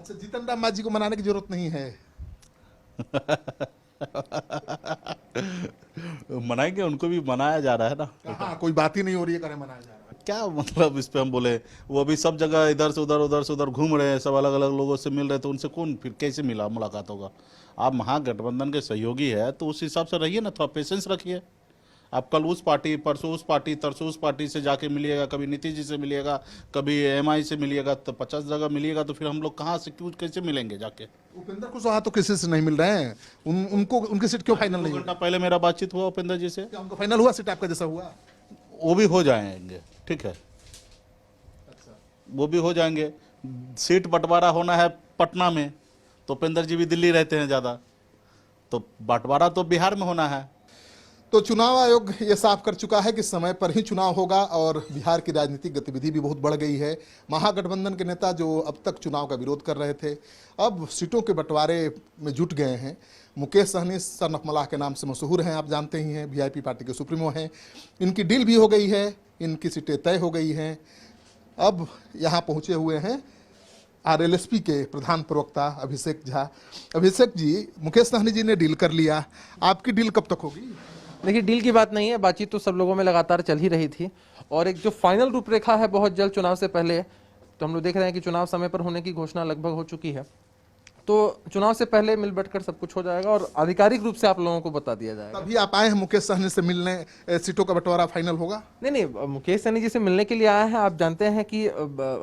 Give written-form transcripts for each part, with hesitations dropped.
अच्छा, जीतन राम मांझी को मनाने की जरूरत नहीं है? मनाएंगे, उनको भी मनाया जा रहा है ना। हाँ, कोई बात ही नहीं हो रही है, करे मनाया जा रहा है। क्या मतलब इस पे हम बोले? वो अभी सब जगह इधर से उधर घूम रहे हैं, सब अलग अलग लोगों से मिल रहे हैं, तो उनसे कौन फिर कैसे मिला मुलाकात होगा? आप महागठबंधन के सहयोगी है तो उस हिसाब से रहिए ना, थोड़ा पेशेंस रखिए। आप कल उस पार्टी, परसों उस पार्टी, तरसों उस पार्टी से जाके मिलिएगा, कभी नीतीश जी से मिलिएगा, कभी एमआई से मिलिएगा, तो 50 जगह मिलिएगा, तो फिर हम लोग कहाँ से क्यों कैसे मिलेंगे जाके? उपेंद्र कुशवाहा तो किसी से नहीं मिल रहे हैं, उनको उनकी सीट क्यों फाइनल 2 नहीं घंटा हुई? पहले मेरा बातचीत हुआ उपेंद्र जी से। क्या उनका फाइनल हुआ सीट आपका जैसा हुआ? वो भी हो जाएंगे, ठीक है, अच्छा, वो भी हो जाएंगे। सीट बंटवारा होना है पटना में, तो उपेंद्र जी भी दिल्ली रहते हैं ज़्यादा, तो बंटवारा तो बिहार में होना है। तो चुनाव आयोग ये साफ कर चुका है कि समय पर ही चुनाव होगा और बिहार की राजनीतिक गतिविधि भी बहुत बढ़ गई है। महागठबंधन के नेता जो अब तक चुनाव का विरोध कर रहे थे, अब सीटों के बंटवारे में जुट गए हैं। मुकेश सहनी सन ऑफ मलाह के नाम से मशहूर हैं, आप जानते ही हैं, वीआईपी पार्टी के सुप्रीमो हैं। इनकी डील भी हो गई है, इनकी सीटें तय हो गई हैं। अब यहाँ पहुँचे हुए हैं आरएलएसपी के प्रधान प्रवक्ता अभिषेक झा। अभिषेक जी, मुकेश सहनी जी ने डील कर लिया, आपकी डील कब तक होगी? देखिए, डील की बात नहीं है, बातचीत तो सब लोगों में लगातार चल ही रही थी और एक जो फाइनल रूपरेखा है बहुत जल्द चुनाव से पहले, तो हम लोग देख रहे हैं कि चुनाव समय पर होने की घोषणा लगभग हो चुकी है। तो चुनाव से पहले मिल बैठकर सब कुछ हो जाएगा और आधिकारिक रूप से आप लोगों को बता दिया जाएगा। तभी आप आए हैं मुकेश सहनी से मिलने, सीटों का बंटवारा फाइनल होगा? नहीं नहीं, मुकेश सहनी जी से मिलने के लिए आए हैं। आप जानते हैं कि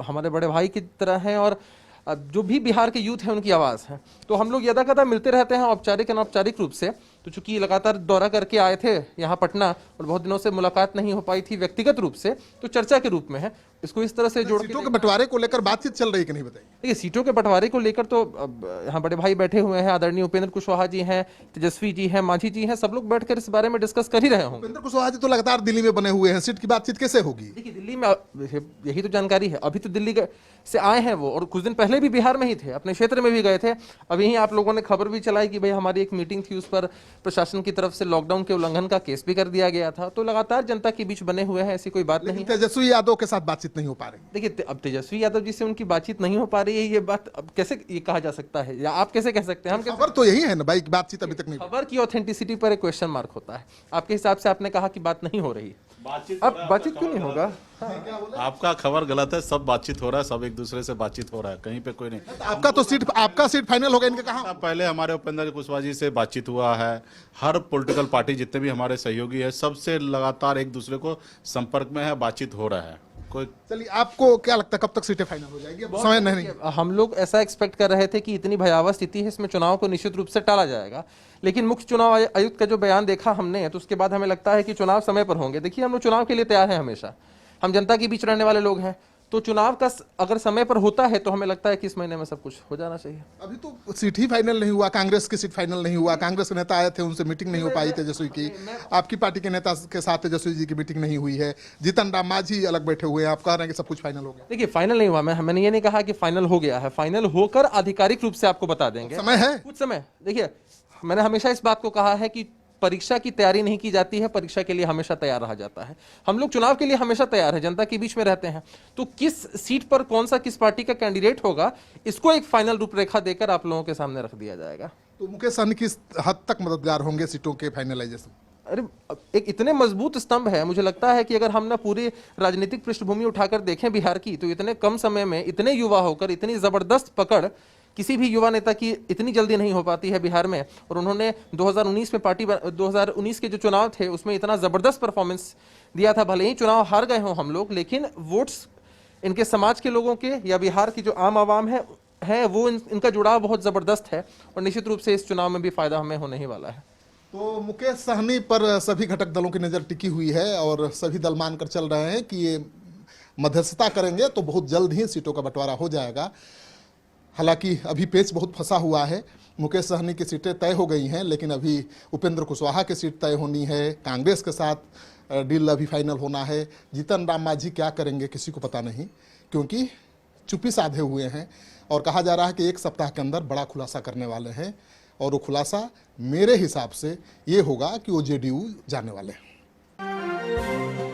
हमारे बड़े भाई की तरह हैं और जो भी बिहार के यूथ है उनकी आवाज़ है, तो हम लोग यदा कदा मिलते रहते हैं औपचारिक अनौपचारिक रूप से। तो चूंकि लगातार दौरा करके आए थे यहाँ पटना और बहुत दिनों से मुलाकात नहीं हो पाई थी व्यक्तिगत रूप से, तो चर्चा के रूप में है, इसको इस तरह से जोड़ के सीटों के बंटवारे को लेकर बातचीत चल रही कि नहीं, बताइए। देखिए, सीटों के बंटवारे को लेकर तो अब यहाँ बड़े भाई बैठे हुए हैं, आदरणीय उपेंद्र कुशवाहा जी हैं, तेजस्वी जी हैं, मांझी जी हैं, सब लोग बैठकर इस बारे में डिस्कस कर ही रहे होंगे। उपेंद्र कुशवाहा जी तो लगातार दिल्ली में बने हुए हैं, सीट की बातचीत कैसे होगी? देखिए, दिल्ली में यही तो जानकारी है, अभी तो दिल्ली से आए हैं वो, और कुछ दिन पहले भी बिहार में ही थे, अपने क्षेत्र में भी गए थे। अभी ही आप लोगों ने खबर भी चलाई कि भाई हमारी एक मीटिंग थी, उस पर प्रशासन की तरफ से लॉकडाउन के उल्लंघन का केस भी कर दिया गया था। तो लगातार जनता के बीच बने हुए हैं, ऐसी कोई बात नहीं। तेजस्वी यादव के साथ बातचीत नहीं हो पा रही? देखिए, अब तेजस्वी यादव जी से उनकी बातचीत नहीं हो पा रही है, ये बात अब कैसे ये कहा जा सकता है, या आप कैसे कह सकते हैं? हम खबर तो यही है ना भाई, बातचीत अभी तक नहीं। खबर की ऑथेंटिसिटी पर एक क्वेश्चन मार्क होता है। आपके हिसाब से आपने कहा कि बात नहीं हो रही, अब बातचीत क्यों नहीं होगा? आपका खबर गलत है, सब बातचीत हो रहा है, सब एक दूसरे से बातचीत हो रहा है, कहीं पे कोई नहीं। आपका सीट फाइनल होगा, इनके कहा? पहले हमारे उपेंद्र कुशवाहा जी से बातचीत हुआ है, हर पॉलिटिकल पार्टी जितने भी हमारे सहयोगी है, सबसे लगातार एक दूसरे को संपर्क में है, बातचीत हो रहा है। कोई चलिए, आपको क्या लगता है कब तक सीटें फाइनल हो जाएगी? अब समय नहीं। हम लोग ऐसा एक्सपेक्ट कर रहे थे कि इतनी भयावह स्थिति है, इसमें चुनाव को निश्चित रूप से टाला जाएगा, लेकिन मुख्य चुनाव आयुक्त का जो बयान देखा हमने, तो उसके बाद हमें लगता है कि चुनाव समय पर होंगे। देखिए, हम लोग चुनाव के लिए तैयार हैं, हमेशा हम जनता के बीच रहने वाले लोग हैं, तो चुनाव का अगर समय पर होता है तो हमें लगता है कि इस महीने में सब कुछ हो जाना चाहिए। अभी तो सीट ही फाइनल नहीं हुआ, कांग्रेस की सीट फाइनल नहीं हुआ, कांग्रेस के नेता आए थे, उनसे मीटिंग नहीं हो पाई तेजस्वी की। आपकी पार्टी के नेता के साथ तेजस्वी जी की मीटिंग नहीं हुई है, जीतन राम मांझी अलग बैठे हुए हैं, आप कह रहे हैं कि सब कुछ फाइनल हो गया। देखिए, फाइनल नहीं हुआ, मैंने ये नहीं कहा कि फाइनल हो गया है, फाइनल होकर आधिकारिक रूप से आपको बता देंगे। समय है, कुछ समय। देखिए, मैंने हमेशा इस बात को कहा है कि परीक्षा की तैयारी नहीं की जाती है, परीक्षा के लिए हमेशा तैयार रहा जाता है। हम लोग चुनाव के लिए हमेशा तैयार है, जनता के बीच में रहते हैं, तो किस सीट पर कौन सा किस पार्टी का कैंडिडेट होगा, इसको एक फाइनल रूपरेखा देकर आप लोगों के सामने रख दिया जाएगा। तो मुकेश सहनी किस हद तक मददगार होंगे सीटों के फाइनलाइजेशन? अरे, एक इतने मजबूत स्तंभ है, मुझे लगता है कि अगर हम ना पूरी राजनीतिक पृष्ठभूमि उठाकर देखें बिहार की, तो इतने कम समय में इतने युवा होकर इतनी जबरदस्त पकड़ किसी भी युवा नेता की इतनी जल्दी नहीं हो पाती है बिहार में। और उन्होंने 2019 में 2019 के जो चुनाव थे उसमें इतना जबरदस्त परफॉर्मेंस दिया था। भले ही चुनाव हार गए हों हम लोग, लेकिन वोट्स इनके समाज के लोगों के या बिहार की जो आम आवाम है वो इनका जुड़ाव बहुत जबरदस्त है, और निश्चित रूप से इस चुनाव में भी फायदा हमें होने ही वाला है। तो मुकेश सहनी पर सभी घटक दलों की नजर टिकी हुई है और सभी दल मानकर चल रहे हैं कि ये मध्यस्थता करेंगे तो बहुत जल्द ही सीटों का बंटवारा हो जाएगा। हालांकि अभी पेच बहुत फंसा हुआ है, मुकेश सहनी की सीटें तय हो गई हैं, लेकिन अभी उपेंद्र कुशवाहा की सीट तय होनी है, कांग्रेस के साथ डील अभी फाइनल होना है। जीतन राम मांझी क्या करेंगे किसी को पता नहीं, क्योंकि चुप्पी साधे हुए हैं और कहा जा रहा है कि एक सप्ताह के अंदर बड़ा खुलासा करने वाले हैं, और वो खुलासा मेरे हिसाब से ये होगा कि वो जेडीयू जाने वाले हैं।